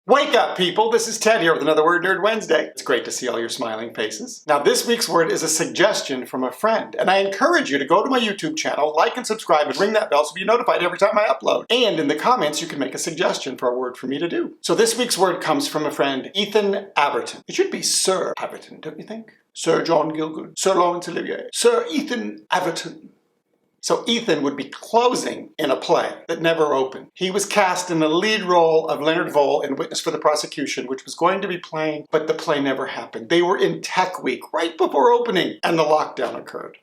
Wake up, people! This is Ted here with another Word Nerd Wednesday. It's great to see all your smiling faces. Now, this week's word is a suggestion from a friend, and I encourage you to go to my YouTube channel, like and subscribe, and ring that bell so you're notified every time I upload. And in the comments, you can make a suggestion for a word for me to do. So this week's word comes from a friend, Ethan Aberton. It should be Sir Aberton, don't you think? Sir John Gielgud, Sir Laurence Olivier, Sir Ethan Aberton. So Ethan would be closing in a play that never opened. He was cast in the lead role of Leonard Vole in Witness for the Prosecution, which was going to be playing, but the play never happened. They were in Tech Week right before opening, and the lockdown occurred.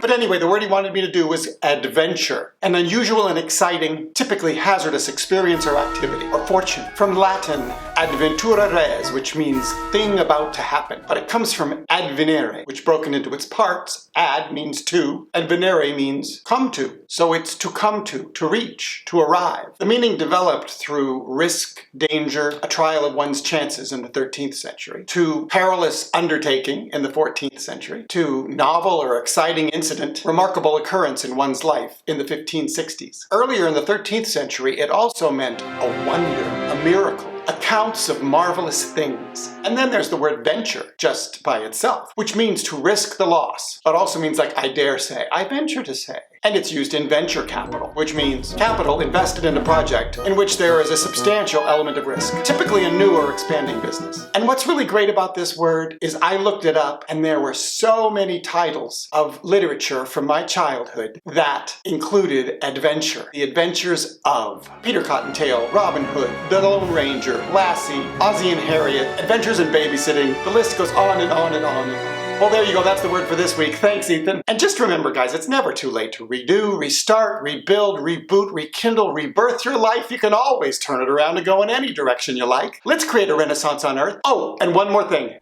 But anyway, the word he wanted me to do was adventure. An unusual and exciting, typically hazardous experience or activity, or fortune. From Latin, adventura res, which means thing about to happen. But it comes from advenire, which broken into its parts, ad means to, and venere means come to. So it's to come to reach, to arrive. The meaning developed through risk, danger, a trial of one's chances in the 13th century, to perilous undertaking in the 14th century, to novel or exciting incident, remarkable occurrence in one's life in the 1560s. Earlier in the 13th century, it also meant a wonder, a miracle, accounts of marvelous things. And then there's the word venture, just by itself, which means to risk the loss, but also means like I dare say, I venture to say. And it's used in venture capital, which means capital invested in a project in which there is a substantial element of risk, typically a new or expanding business. And what's really great about this word is I looked it up and there were so many titles of literature from my childhood that included adventure. The Adventures of Peter Cottontail, Robin Hood, The Lone Ranger, Lassie, Ozzie and Harriet, Adventures in Babysitting. The list goes on and on and on and on. Well, there you go. That's the word for this week. Thanks, Ethan. And just remember, guys, it's never too late to redo, restart, rebuild, reboot, rekindle, rebirth your life. You can always turn it around and go in any direction you like. Let's create a renaissance on Earth. Oh, and one more thing.